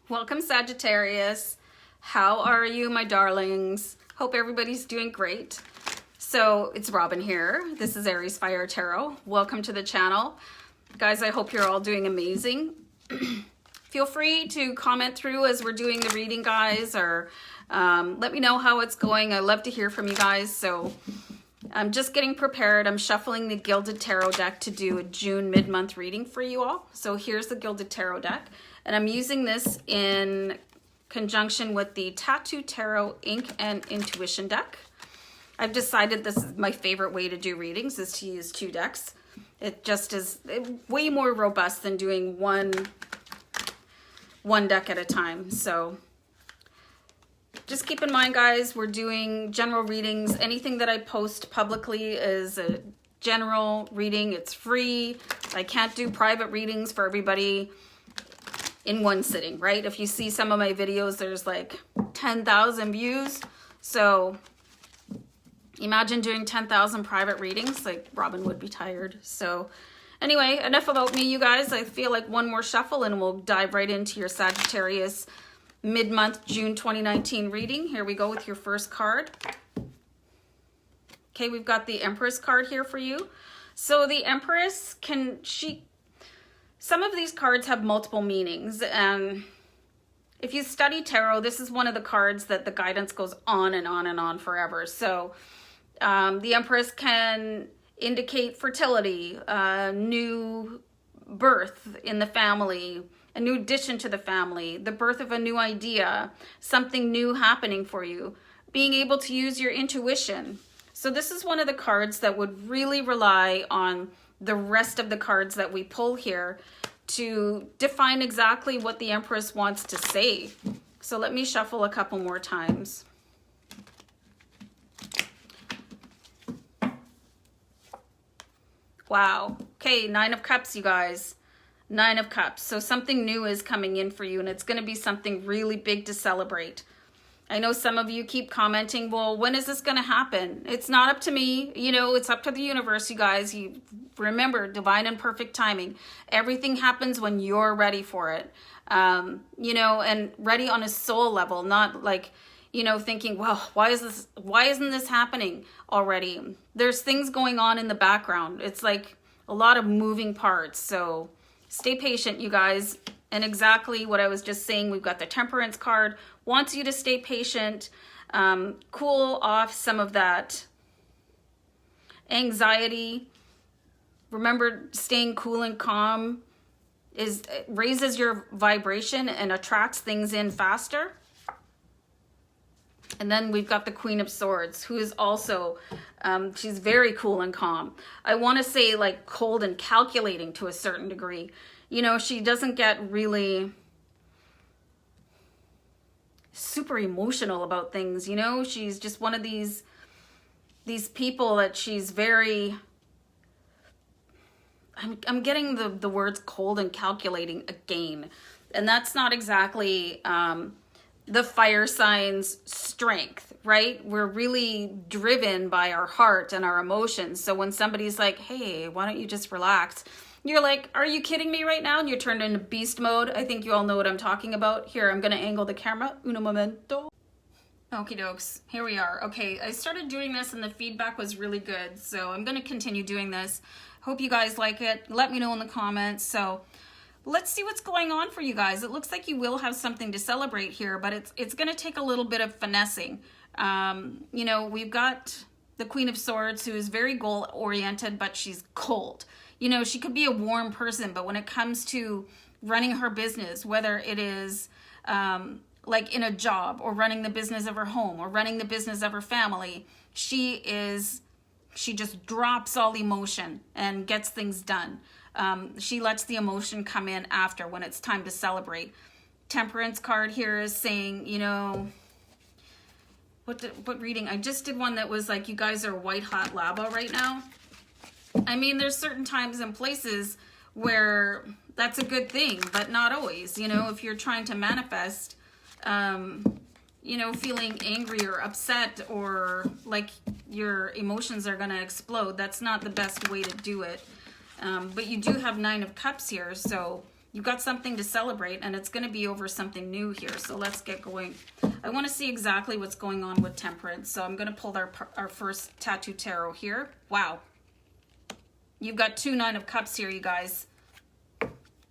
Welcome, Sagittarius. How are you, my darlings? Hope everybody's doing great. So it's Robin here. This is AriesFireTarot. Welcome to the channel. Guys, I hope you're all doing amazing. Feel free to comment through as we're doing the reading, guys, or let me know how it's going. I love to hear from you guys. So I'm just getting prepared. I'm shuffling the Gilded Tarot deck to do a June mid-month reading for you all. So here's the Gilded Tarot deck. And I'm using this in conjunction with the Tattoo Tarot Ink and Intuition deck. I've decided this is my favorite way to do readings, is to use two decks. It just is way more robust than doing one deck at a time. So just keep in mind, guys, we're doing general readings. Anything that I post publicly is a general reading. It's free. I can't do private readings for everybody in one sitting, right? If you see some of my videos, there's like 10,000 views. So imagine doing 10,000 private readings. Like, Robin would be tired. So anyway, enough about me, you guys. I feel like one more shuffle and we'll dive right into your Sagittarius mid-month June 2019 reading. Here we go with your first card. Okay, we've got the Empress card here for you. So the Empress, some of these cards have multiple meanings, and if you study tarot, this is one of the cards that the guidance goes on and on and on forever. So the Empress can indicate fertility, new birth in the family, a new addition to the family, the birth of a new idea, something new happening for you, being able to use your intuition. So this is one of the cards that would really rely on the rest of the cards that we pull here to define exactly what the Empress wants to say. So let me shuffle a couple more times. Wow. Okay, Nine of Cups, you guys. Nine of Cups. So something new is coming in for you, and it's going to be something really big to celebrate. I know some of you keep commenting, well, when is this going to happen? It's not up to me. You know, it's up to the universe, you guys. You remember, divine and perfect timing. Everything happens when you're ready for it. You know, and ready on a soul level, not like, you know, thinking, well, why isn't this happening already? There's things going on in the background. It's like a lot of moving parts. So stay patient, you guys. And exactly what I was just saying, we've got the Temperance card, wants you to stay patient, cool off some of that anxiety. Remember, staying cool and calm raises your vibration and attracts things in faster. And then we've got the Queen of Swords, who is also, she's very cool and calm. I want to say like cold and calculating to a certain degree. You know, she doesn't get really super emotional about things, you know? She's just one of these people that she's very, I'm getting the words cold and calculating again. And that's not exactly the fire sign's strength, right? We're really driven by our heart and our emotions. So when somebody's like, hey, why don't you just relax? You're like, are you kidding me right now? And you're turned into beast mode. I think you all know what I'm talking about. Here, I'm gonna angle the camera. Uno momento. Okie dokes, here we are. Okay, I started doing this and the feedback was really good. So I'm gonna continue doing this. Hope you guys like it. Let me know in the comments. So let's see what's going on for you guys. It looks like you will have something to celebrate here, but it's gonna take a little bit of finessing. You know, we've got the Queen of Swords, who is very goal-oriented, but she's cold. You know, she could be a warm person, but when it comes to running her business, whether it is like in a job or running the business of her home or running the business of her family, she just drops all emotion and gets things done. She lets the emotion come in after when it's time to celebrate. Temperance card here is saying, you know, what reading? I just did one that was like, you guys are white hot lava right now. I mean, there's certain times and places where that's a good thing, but not always. You know, if you're trying to manifest, you know, feeling angry or upset or like your emotions are going to explode, that's not the best way to do it. But you do have Nine of Cups here, so You've got something to celebrate, and it's going to be over something new here. So let's get going. I want to see exactly what's going on with Temperance. So I'm going to pull our first tattoo tarot here. Wow. You've got 2 9 of Cups here, you guys.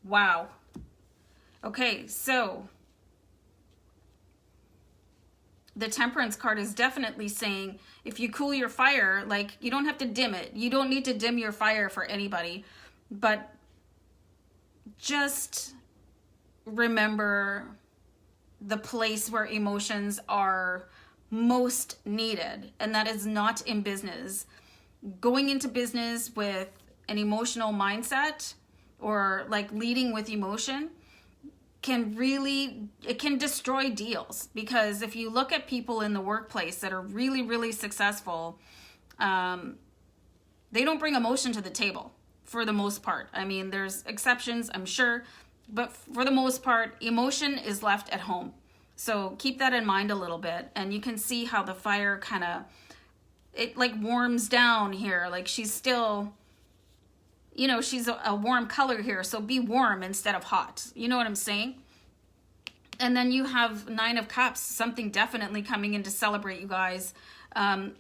Wow. Okay, so the Temperance card is definitely saying, if you cool your fire, like, you don't have to dim it. You don't need to dim your fire for anybody. But just remember the place where emotions are most needed, and that is not in business. Going into business with an emotional mindset or like leading with emotion can really, it can destroy deals, because if you look at people in the workplace that are really, really successful, they don't bring emotion to the table for the most part. I mean, there's exceptions, I'm sure, but for the most part, emotion is left at home. So keep that in mind a little bit, and you can see how the fire kind of, it like warms down here. Like she's still, you know, she's a warm color here, so be warm instead of hot. You know what I'm saying? And then you have 9 of Cups, something definitely coming in to celebrate, you guys. And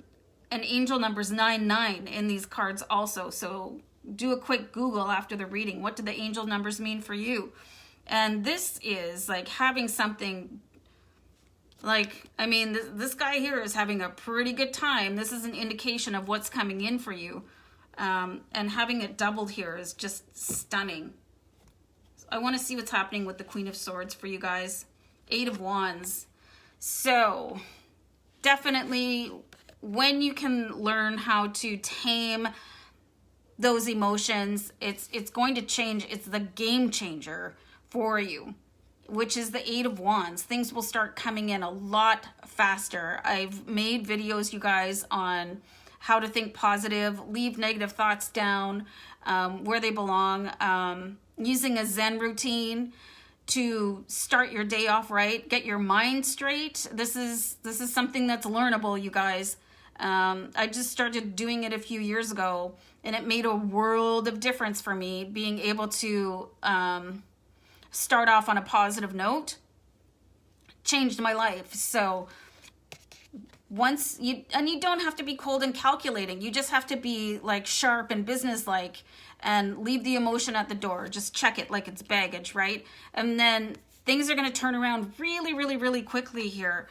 angel numbers 9 in these cards also. So do a quick Google after the reading. What do the angel numbers mean for you? And this is like having something like, I mean, this guy here is having a pretty good time. This is an indication of what's coming in for you. And having it doubled here is just stunning. I want to see what's happening with the Queen of Swords for you guys. 8 of Wands. So definitely when you can learn how to tame those emotions, it's going to change. It's the game changer for you, which is the 8 of Wands. Things will start coming in a lot faster. I've made videos, you guys, on how to think positive, leave negative thoughts down where they belong, using a Zen routine to start your day off right, get your mind straight. This is something that's learnable, you guys. I just started doing it a few years ago, and it made a world of difference for me, being able to start off on a positive note. Changed my life. So once you don't have to be cold and calculating, you just have to be like sharp and businesslike and leave the emotion at the door. Just check it like it's baggage, right? And then things are going to turn around really, really, really quickly here.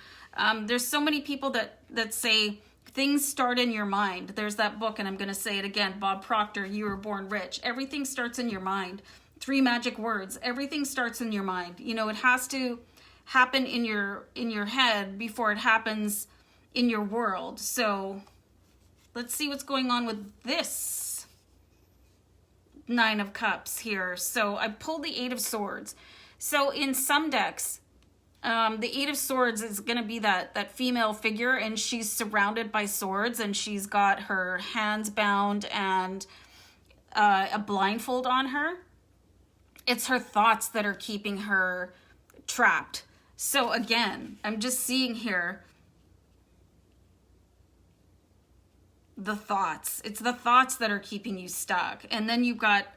There's so many people that say things start in your mind. There's that book, and I'm going to say it again, Bob Proctor, You Were Born Rich. Everything starts in your mind. 3 magic words. Everything starts in your mind. You know, it has to happen in your head before it happens in your world. So let's see what's going on with this 9 of Cups here. So I pulled the 8 of Swords. So in some decks, the 8 of Swords is going to be that female figure, and she's surrounded by swords, and she's got her hands bound and a blindfold on her. It's her thoughts that are keeping her trapped. So again, I'm just seeing here the thoughts. It's the thoughts that are keeping you stuck. And then you've got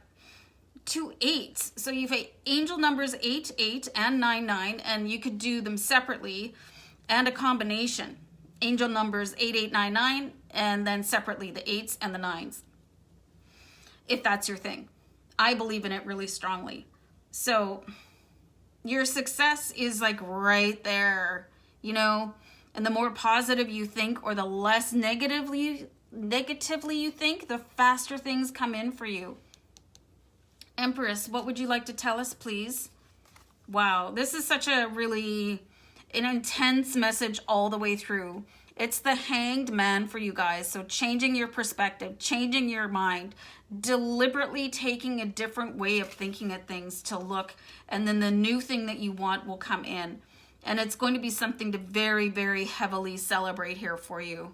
2 8s. So you've angel numbers 8 8 and 9 9, and you could do them separately and a combination. Angel numbers 8 8 9 9, and then separately the 8s and the 9s, if that's your thing. I believe in it really strongly. So your success is like right there, you know, and the more positive you think, or the less negatively you think, the faster things come in for you. Empress, what would you like to tell us, please? Wow, this is such an intense message all the way through. It's the Hanged Man for you guys. So changing your perspective, changing your mind, deliberately taking a different way of thinking at things to look, and then the new thing that you want will come in. And it's going to be something to very, very heavily celebrate here for you.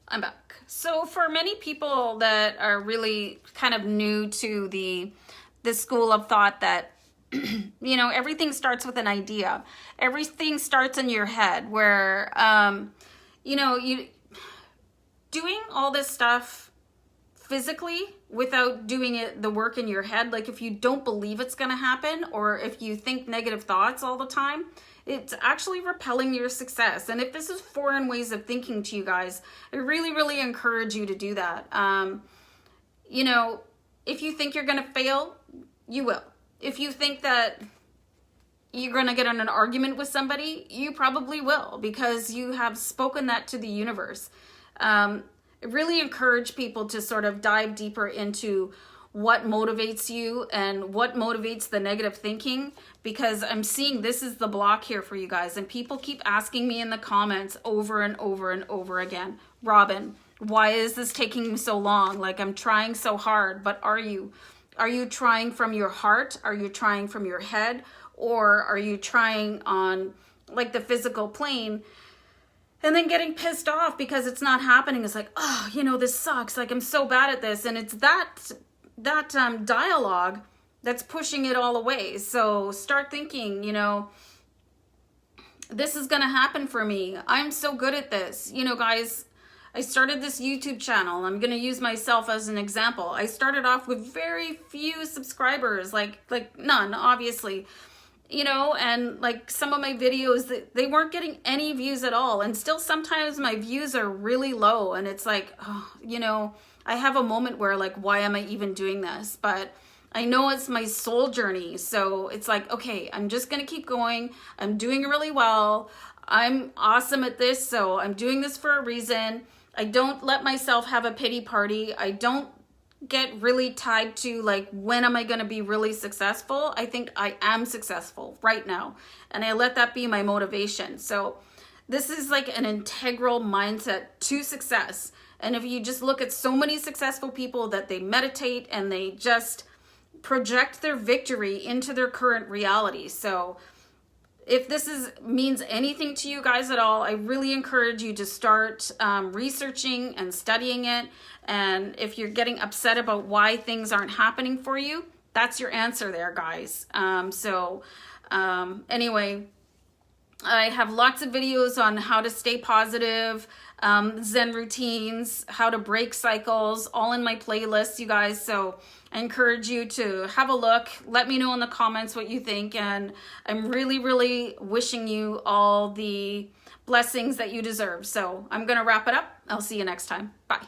I'm back. So for many people that are really kind of new to this school of thought that, you know, everything starts with an idea. Everything starts in your head, where, you know, you doing all this stuff physically without doing the work in your head. Like if you don't believe it's going to happen, or if you think negative thoughts all the time, it's actually repelling your success. And if this is foreign ways of thinking to you guys, I really, really encourage you to do that. You know, if you think you're going to fail, you will. If you think that you're going to get in an argument with somebody, you probably will, because you have spoken that to the universe. I really encourage people to sort of dive deeper into what motivates you and what motivates the negative thinking, because I'm seeing this is the block here for you guys. And people keep asking me in the comments over and over and over again, Robin, why is this taking so long? Like, I'm trying so hard, but are you trying from your heart? Are you trying from your head? Or are you trying on like the physical plane and then getting pissed off because it's not happening? It's like, oh, you know, this sucks. Like, I'm so bad at this. And it's that dialogue that's pushing it all away. So start thinking, you know, this is going to happen for me. I'm so good at this. You know, guys, I started this YouTube channel. I'm going to use myself as an example. I started off with very few subscribers, like none, obviously, you know, and like some of my videos, they weren't getting any views at all. And still sometimes my views are really low. And it's like, oh, you know, I have a moment where like, why am I even doing this? But I know it's my soul journey. So it's like, okay, I'm just going to keep going. I'm doing really well. I'm awesome at this. So I'm doing this for a reason. I don't let myself have a pity party. I don't get really tied to like, when am I going to be really successful? I think I am successful right now. And I let that be my motivation. So this is like an integral mindset to success. And if you just look at so many successful people that they meditate and they just project their victory into their current reality. So if this means anything to you guys at all, I really encourage you to start researching and studying it. And if you're getting upset about why things aren't happening for you, that's your answer there, guys. Anyway, I have lots of videos on how to stay positive, Zen routines, how to break cycles, all in my playlist, you guys. So I encourage you to have a look. Let me know in the comments what you think. And I'm really, really wishing you all the blessings that you deserve. So I'm going to wrap it up. I'll see you next time. Bye.